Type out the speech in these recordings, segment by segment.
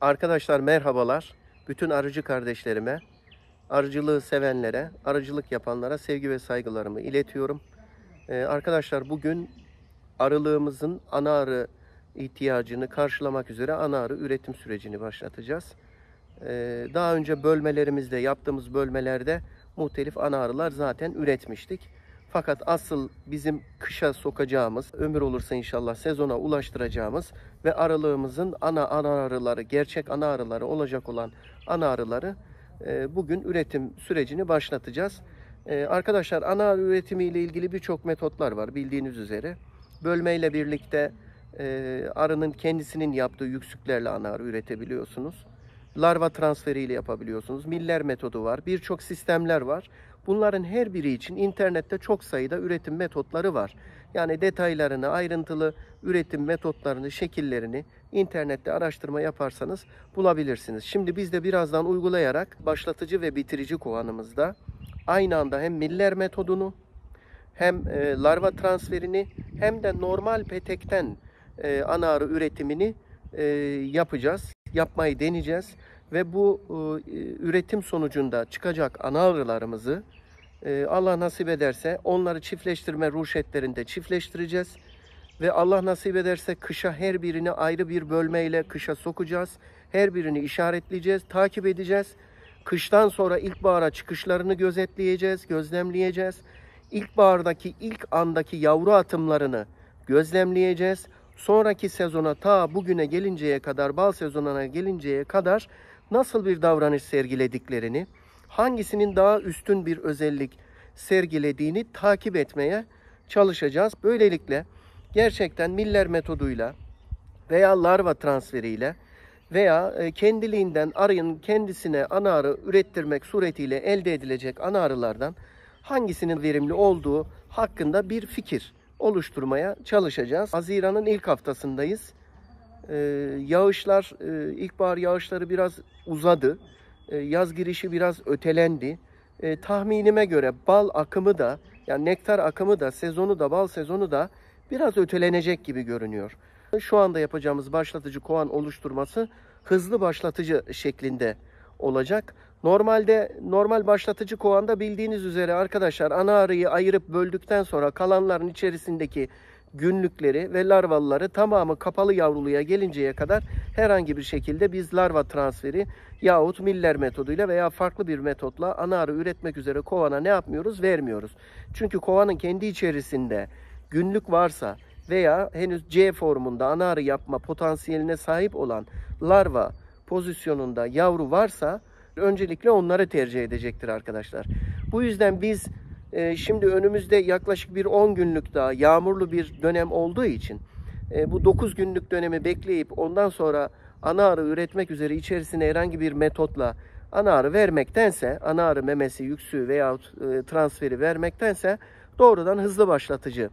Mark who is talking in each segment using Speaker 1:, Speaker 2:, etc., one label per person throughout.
Speaker 1: Arkadaşlar merhabalar. Bütün arıcı kardeşlerime, arıcılığı sevenlere, arıcılık yapanlara sevgi ve saygılarımı iletiyorum. Arkadaşlar bugün arılığımızın ana arı ihtiyacını karşılamak üzere ana arı üretim sürecini başlatacağız. Daha önce bölmelerimizde, yaptığımız bölmelerde muhtelif ana arılar zaten üretmiştik. Fakat asıl bizim kışa sokacağımız, ömür olursa inşallah sezona ulaştıracağımız ve arılığımızın ana arıları, gerçek ana arıları olacak olan ana arıları bugün üretim sürecini başlatacağız. Arkadaşlar ana arı üretimi ile ilgili birçok metotlar var bildiğiniz üzere. Bölmeyle birlikte arının kendisinin yaptığı yüksüklerle ana arı üretebiliyorsunuz. Larva transferiyle yapabiliyorsunuz. Miller metodu var. Birçok sistemler var. Bunların her biri için internette çok sayıda üretim metotları var. Yani detaylarını, ayrıntılı üretim metotlarını, şekillerini internette araştırma yaparsanız bulabilirsiniz. Şimdi biz de birazdan uygulayarak başlatıcı ve bitirici kovanımızda aynı anda hem miller metodunu hem larva transferini hem de normal petekten ana arı üretimini yapacağız. Yapmayı deneyeceğiz. Ve bu üretim sonucunda çıkacak ana arılarımızı Allah nasip ederse onları çiftleştirme ruşetlerinde çiftleştireceğiz. Ve Allah nasip ederse kışa her birini ayrı bir bölmeyle kışa sokacağız. Her birini işaretleyeceğiz, takip edeceğiz. Kıştan sonra ilkbahara çıkışlarını gözetleyeceğiz, gözlemleyeceğiz. İlkbahardaki ilk andaki yavru atımlarını gözlemleyeceğiz. Sonraki sezona ta bugüne gelinceye kadar, bal sezonuna gelinceye kadar nasıl bir davranış sergilediklerini, hangisinin daha üstün bir özellik sergilediğini takip etmeye çalışacağız. Böylelikle gerçekten miller metoduyla veya larva transferiyle veya kendiliğinden arının kendisine ana arı ürettirmek suretiyle elde edilecek ana arılardan hangisinin verimli olduğu hakkında bir fikir oluşturmaya çalışacağız. Haziran'ın ilk haftasındayız. Yağışlar, ilkbahar yağışları biraz uzadı. Yaz girişi biraz ötelendi. Tahminime göre bal akımı da, yani nektar akımı da, sezonu da, bal sezonu da biraz ötelenecek gibi görünüyor. Şu anda yapacağımız başlatıcı kovan oluşturması hızlı başlatıcı şeklinde olacak. Normal başlatıcı kovanda bildiğiniz üzere arkadaşlar ana arıyı ayırıp böldükten sonra kalanların içerisindeki günlükleri ve larvaları tamamı kapalı yavruluğa gelinceye kadar herhangi bir şekilde biz larva transferi yahut miller metoduyla veya farklı bir metotla ana arı üretmek üzere kovana ne yapmıyoruz? Vermiyoruz. Çünkü kovanın kendi içerisinde günlük varsa veya henüz C formunda ana arı yapma potansiyeline sahip olan larva pozisyonunda yavru varsa öncelikle onları tercih edecektir arkadaşlar. Bu yüzden biz şimdi önümüzde yaklaşık bir 10 günlük daha yağmurlu bir dönem olduğu için bu 9 günlük dönemi bekleyip ondan sonra ana arı üretmek üzere içerisine herhangi bir metotla ana arı vermektense, ana arı memesi, yüksüğü veyahut transferi vermektense doğrudan hızlı başlatıcı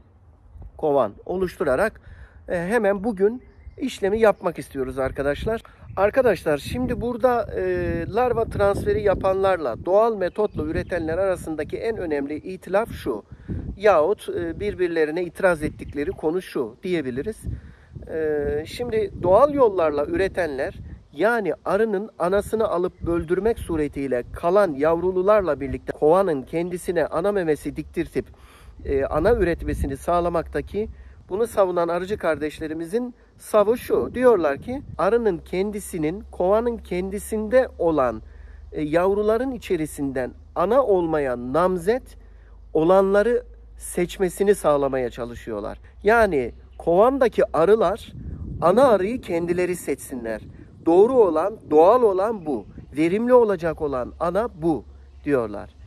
Speaker 1: kovan oluşturarak hemen bugün işlemi yapmak istiyoruz arkadaşlar. Arkadaşlar şimdi burada larva transferi yapanlarla doğal metotla üretenler arasındaki en önemli itilaf şu. Yahut birbirlerine itiraz ettikleri konu şu diyebiliriz. Şimdi doğal yollarla üretenler yani arının anasını alıp böldürmek suretiyle kalan yavrulularla birlikte kovanın kendisine ana memesi diktirtip ana üretmesini sağlamaktaki bunu savunan arıcı kardeşlerimizin savı şu. Diyorlar ki arının kendisinin kovanın kendisinde olan yavruların içerisinden ana olmayan namzet olanları seçmesini sağlamaya çalışıyorlar. Yani kovandaki arılar ana arıyı kendileri seçsinler. Doğru olan, doğal olan bu. Verimli olacak olan ana bu diyorlar.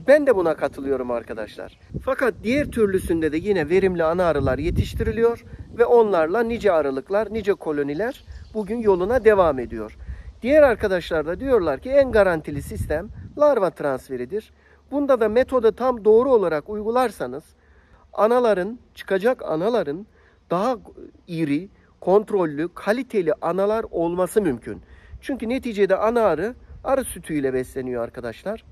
Speaker 1: Ben de buna katılıyorum arkadaşlar. Fakat diğer türlüsünde de yine verimli ana arılar yetiştiriliyor ve onlarla nice arılıklar, nice koloniler bugün yoluna devam ediyor. Diğer arkadaşlar da diyorlar ki en garantili sistem larva transferidir. Bunda da metodu tam doğru olarak uygularsanız çıkacak anaların daha iri, kontrollü, kaliteli analar olması mümkün. Çünkü neticede ana arı sütüyle besleniyor arkadaşlar.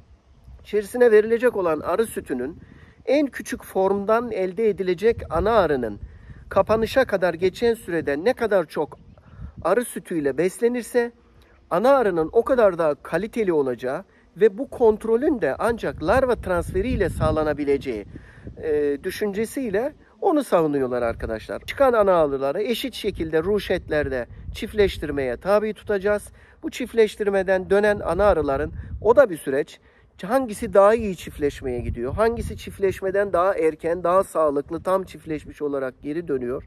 Speaker 1: İçerisine verilecek olan arı sütünün en küçük formdan elde edilecek ana arının kapanışa kadar geçen sürede ne kadar çok arı sütüyle beslenirse ana arının o kadar daha kaliteli olacağı ve bu kontrolün de ancak larva transferiyle sağlanabileceği düşüncesiyle onu savunuyorlar arkadaşlar. Çıkan ana arıları eşit şekilde ruşetlerde çiftleştirmeye tabi tutacağız. Bu çiftleştirmeden dönen ana arıların o da bir süreç. Hangisi daha iyi çiftleşmeye gidiyor? Hangisi çiftleşmeden daha erken, daha sağlıklı, tam çiftleşmiş olarak geri dönüyor?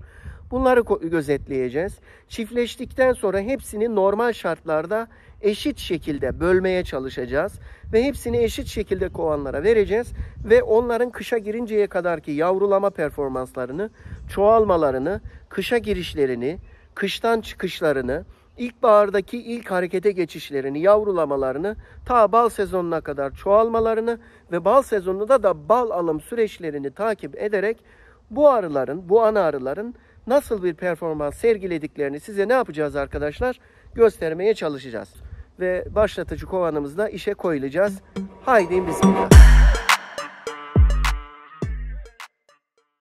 Speaker 1: Bunları gözetleyeceğiz. Çiftleştikten sonra hepsini normal şartlarda eşit şekilde bölmeye çalışacağız. Ve hepsini eşit şekilde kovanlara vereceğiz. Ve onların kışa girinceye kadarki yavrulama performanslarını, çoğalmalarını, kışa girişlerini, kıştan çıkışlarını, İlkbahardaki ilk harekete geçişlerini, yavrulamalarını, ta bal sezonuna kadar çoğalmalarını ve bal sezonunda da bal alım süreçlerini takip ederek bu arıların, bu ana arıların nasıl bir performans sergilediklerini size ne yapacağız arkadaşlar? Göstermeye çalışacağız. Ve başlatıcı kovanımızda işe koyulacağız. Haydi bismillah.